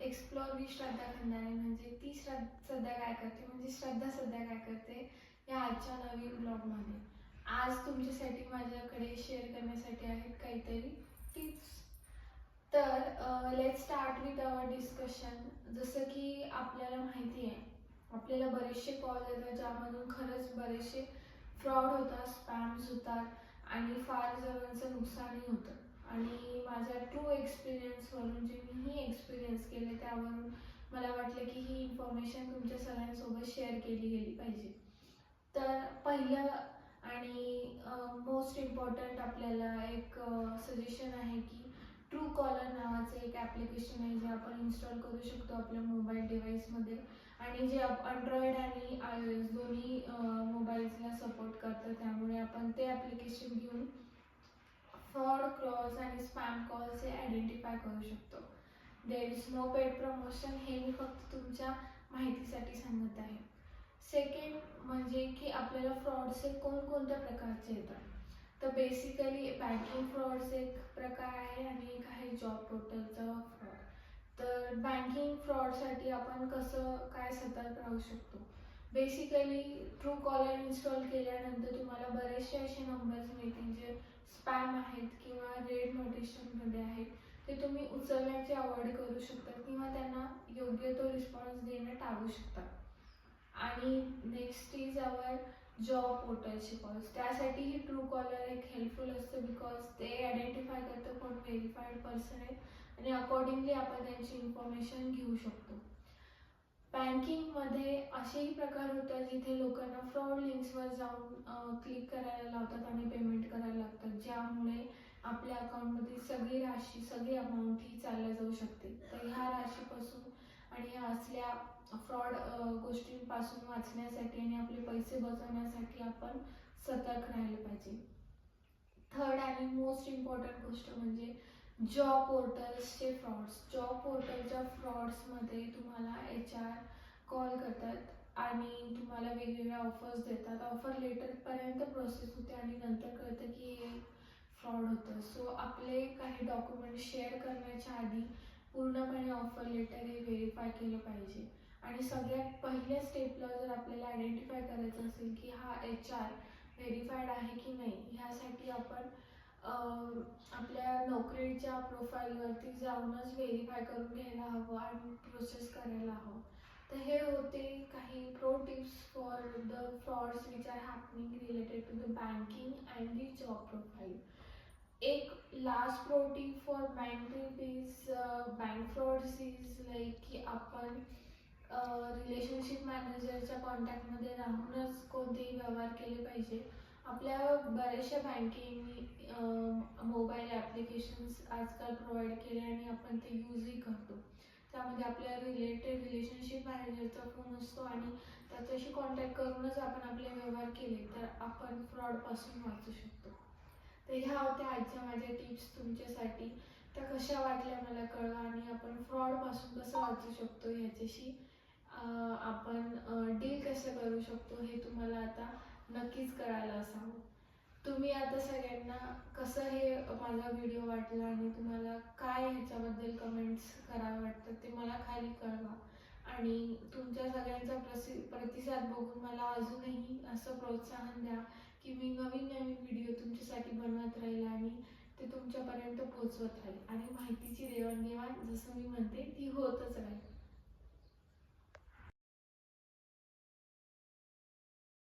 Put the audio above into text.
Explore with श्रद्धा खंदारे म्हणजे ती सध्या काय करते, म्हणजे श्रद्धा सध्या काय करते या आजच्या नवीन ब्लॉगमध्ये. आज तुमच्यासाठी माझ्याकडे शेअर करण्यासाठी आहेत काहीतरी टिप्स. तर let's start with our discussion. जसं की आपल्याला माहिती आहे, आपल्याला बरेचसे कॉल येतात ज्यामधून खरंच बरेचसे फ्रॉड होतात, स्पॅम्स होतात आणि फार जणांचं नुकसानही होतं. आणि माझ्या ट्रू एक्सपिरियन्सवरून जे मीही एक्सपिरियन्स केले त्यावरून मला वाटलं की ही इन्फॉर्मेशन तुमच्या सगळ्यांसोबत शेअर केली गेली पाहिजे. तर पहिलं आणि मोस्ट इम्पॉर्टंट आपल्याला एक सजेशन आहे की ट्रू कॉलर नावाचं एक ॲप्लिकेशन आहे जे आपण इन्स्टॉल करू शकतो आपल्या मोबाईल डिव्हाइसमध्ये आणि जे अँड्रॉइड आणि iOS दोन्ही मोबाईल्सला सपोर्ट करतं. त्यामुळे आपण ते ॲप्लिकेशन घेऊन फ्रॉड कॉल्स आणि स्पॅम कॉल्स हे आयडेंटिफाय करू शकतो. There is no paid promotion, हे मी फक्त तुमच्या माहितीसाठी सांगत आहे. सेकंड म्हणजे की आपल्याला फ्रॉड्स हे कोणकोणत्या प्रकारचे येतात. तर बेसिकली बँकिंग फ्रॉड्स एक प्रकार आहे आणि एक आहे जॉब पोर्टलचा फ्रॉड. तर बँकिंग फ्रॉडसाठी आपण कसं काय सतर्क राहू शकतो. बेसिकली ट्रू कॉलर इन्स्टॉल केल्यानंतर तुम्हाला बरेचसे असे नंबर्स मिळतील जे स्पॅम आहेत किंवा रेड नोटिफिकेशनमध्ये आहेत. ते तुम्ही उचलण्याचे अवॉइड करू शकता किंवा त्यांना योग्य तो रिस्पॉन्स देणं टाळू शकता. आणि नेक्स्ट इज आवर जॉब पोर्टलचे कॉल्स. त्यासाठीही ट्रू कॉलर एक हेल्पफुल असतं बिकॉज ते आयडेंटिफाय करतं कोण व्हेरीफाईड पर्सन आहे आणि अकॉर्डिंगली आपण त्यांची इन्फॉर्मेशन घेऊ शकतो. बँकिंगमध्ये असेही प्रकार होतात जिथे लोकांना फ्रॉड लिंक्सवर जाऊन क्लिक करायला लावतात आणि पेमेंट करायला लागतात, ज्यामुळे आपल्या अकाउंटमधील सगळी अमाऊंट ही चालल्या जाऊ शकते. तर ह्या राशीपासून आणि ह्या असल्या फ्रॉड गोष्टींपासून वाचण्यासाठी आणि आपले पैसे बचवण्यासाठी आपण सतर्क राहिलं पाहिजे. थर्ड आणि मोस्ट इम्पॉर्टंट गोष्ट म्हणजे जॉब पोर्टल्सचे फ्रॉड्स. जॉब पोर्टलच्या फ्रॉड्समध्ये तुम्हाला HR कॉल करतात आणि तुम्हाला वेगवेगळ्या ऑफर्स देतात. ऑफर लेटरपर्यंत प्रोसेस होते आणि नंतर कळतं की हे फ्रॉड होतं. सो आपले काही डॉक्युमेंट शेअर करण्याच्या आधी पूर्णपणे ऑफर लेटर हे व्हेरीफाय केलं पाहिजे. आणि सगळ्यात पहिल्या स्टेपला जर आपल्याला आयडेंटिफाय करायचं असेल की हा HR व्हेरीफाईड आहे की नाही, ह्यासाठी आपण आपल्या नोकरीच्या प्रोफाईलवरती जाऊनच व्हेरीफाय करून घ्यायला हवं आणि प्रोसेस करायला हवं. तर हे होते काही pro tips for the frauds which are happening related to the banking and the job profile. एक last pro tip for bank tip is bank frauds is like की आपण रिलेशनशिप मॅनेजरच्या कॉन्टॅक्टमध्ये राहूनच कोणतेही व्यवहार केले पाहिजे. आपल्या बऱ्याचशा बँकेने मोबाईल ॲप्लिकेशन्स आजकाल प्रोव्हाइड केले आणि आपण ते यूजही करतो. त्यामध्ये आपल्या रिलेशनशिप मॅनेजरचा फोन असतो आणि त्याच्याशी कॉन्टॅक्ट करूनच आपण आपले व्यवहार केले तर आपण फ्रॉडपासून वाचू शकतो. तर ह्या होत्या आजच्या माझ्या टिप्स तुमच्यासाठी. त्या कशा वाटल्या मला कळवा आणि आपण फ्रॉडपासून कसं वाचू शकतो ह्याच्याशी आपण डील कसं करू शकतो हे तुम्हाला आता नक्कीच कळालं असावं. तुम्ही आता सगळ्यांना कसं हे माझा व्हिडिओ वाटला आणि तुम्हाला काय ह्याच्याबद्दल कमेंट्स करावं वाटतं ते मला खाली कळवा. आणि तुमच्या सगळ्यांचा प्रतिसाद बघून मला अजूनही असं प्रोत्साहन द्या की मी नवीन व्हिडिओ तुमच्यासाठी बनवत राहील आणि ते तुमच्यापर्यंत पोहोचवत राहील आणि माहितीची देवाणघेवाण जसं मी म्हणते ती होतच राहील.